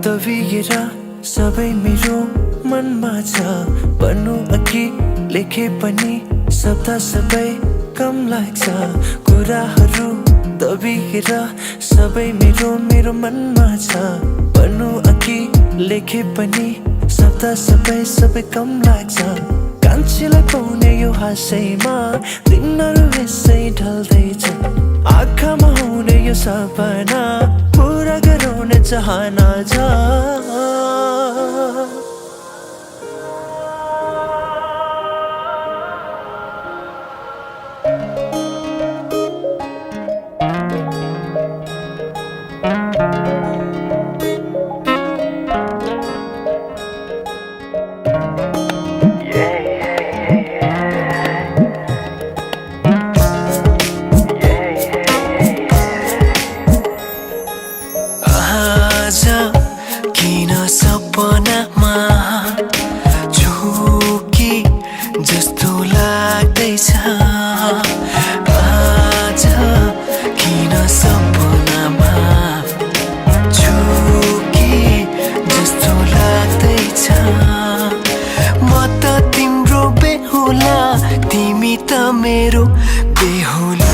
दबिएर सबै मेरो मनमा छ भन्नु अघि लेखे पनि शब्द सबै कम लाग्छ कुराहरू दबिएर सबै मेरो मनमा छ भन्नु अघि लेखे पनि शब्द सबै कम लाग्छ कान्छीलाई पाउने यो हाँसैमा दिनहरू यसै ढल्दैछ आँखामा हुने यो सपना पुरा गराउने चाहना छ किन सपनामा झुकी जस्तो लाग्दैछ आज किन सपनामा झुकी जस्तो लाग्दैछ म त तिम्रो बेहुला तिमी त मेरो बेहुली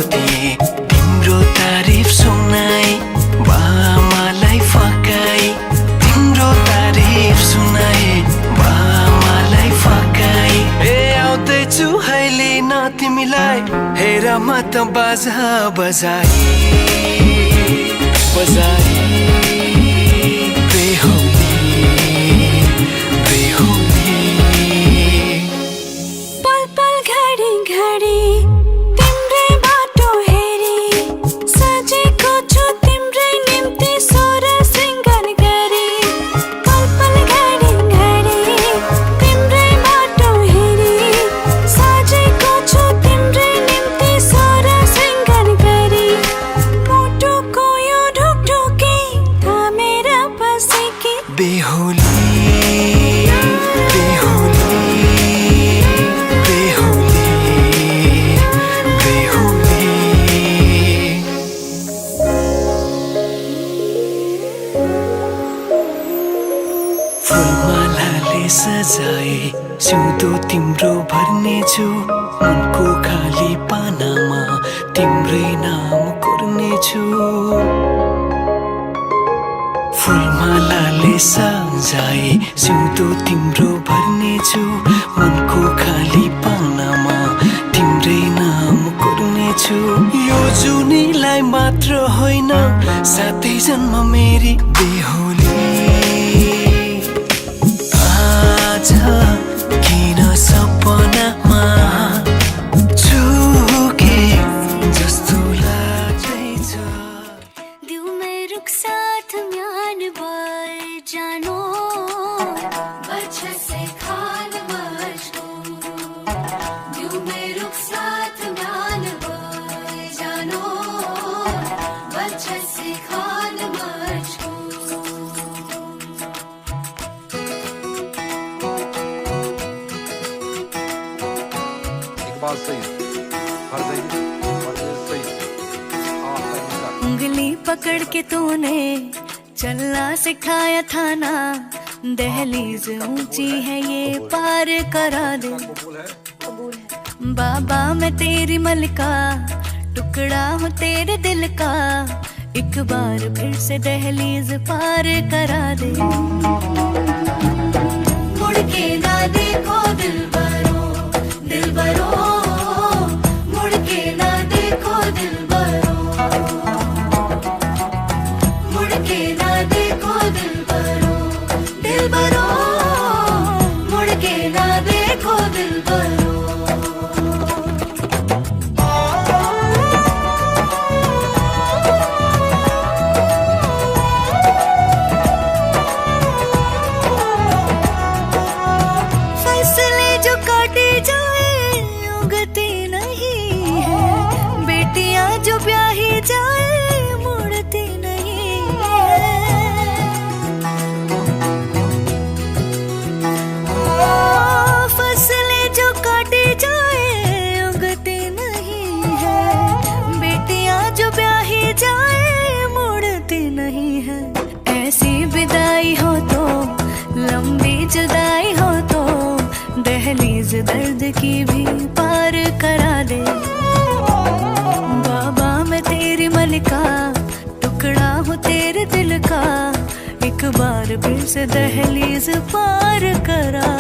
तिम्रो तारिफ सुनाई बामालाई फकाई तिम्रो तारिफ सुनाई बामालाई फकाई ए आउँदैछु अहिले न तिमीलाई हेर म त बाजा बजाई पल पल घडी घडी तिम्रै बाटो हेरी सजेको छु तिम्रै निम्ति सोर सिंगार गरी पल पल घडी घडी तिम्रै बाटो हेरी सजेको छु तिम्रै निम्ति सोर सिंगार गरी मुटुको यो ढुकढुकी थामेर बसेकी बेहुली फुलमालाले सजाए सिउँदो तिम्रो भर्नेछु मनको खाली पानामा तिम्रै नाम कोर्नेछु फुलमालाले सजाए सिउँदो तिम्रो भर्नेछु मनको खाली पानामा तिम्रै नाम कोर्नेछु यो जुनीलाई मात्र होइन साथै जन्म मेरी बेहुली किन सपनामा झुके जस्तो लाग्दैछ दिउ में रुख साथ म्यान भर जानो बच्चा से खान मजबूर दिउ में रुख साथ म्यान भर जानो बच्चा से खान मजबूर बात सही है, हर सही है। उंगली पकड़ के तूने चलना सिखाया था ना, दहलीज ऊंची है ये पार करा दे। बाबा मैं तेरी मलका, टुकड़ा हूँ तेरे दिल का, एक बार फिर से दहलीज पार करा दे। मुड़ के ना देखो दिलबरो, दिलबरो, मुड़ के ना देखो दिलबरो, मुड़ के ना देखो दिलबरो, दिलबरो, मुड़ के ना देखो दिलबरो। जो ब्याही जाए मुड़ती नहीं है, फसलें जो काटी जाए उगती नहीं है, बेटियां जो ब्याही जाए मुड़ती नहीं है। ऐसी विदाई हो तो, लंबी जुदाई हो तो, दहलीज दर्द की भी पार करा दे। तेरी मलिका, टुकड़ा हूँ तेरे दिल का, एक बार फिर से दहलीज पार करा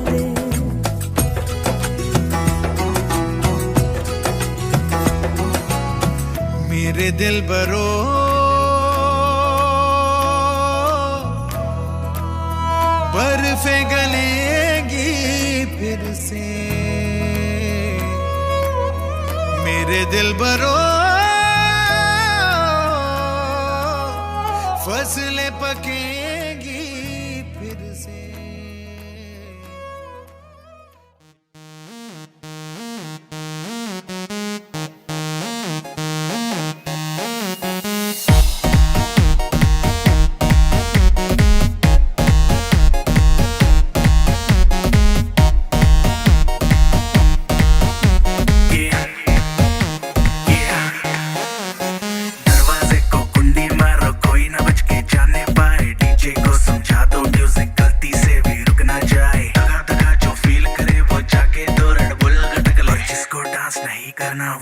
दे। मेरे दिल बरो बर्फे गलेगी फिर से, मेरे दिल बरो फसलें पकेंगी फिर से।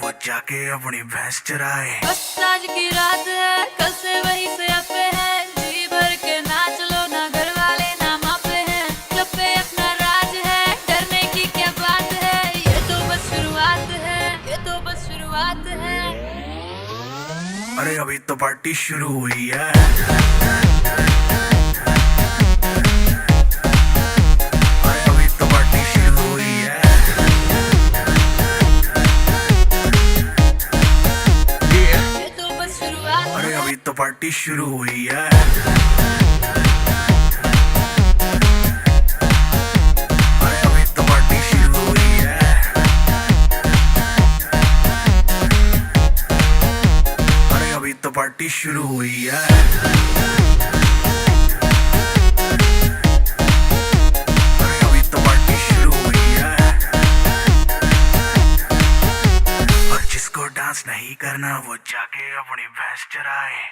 वो जाके अपनी भैंस चराए। बस आज की रात है, कल से वही से अपे है, जी भर के नाच लो ना, घर वाले ना मापे हैं, क्लब पे अपना राज है, डरने की क्या बात है, ये तो बस शुरुआत है, ये तो बस शुरुआत है। अरे अभी तो पार्टी शुरू हुई है। पार्टी शुरू हुई है। अरे अभी तो पार्टी शुरू हुई है। अरे अभी तो पार्टी शुरू हुई है। अरे अभी तो पार्टी शुरू हुई है। और जिसको डांस नहीं करना वो जाके अपनी भैंस चराए।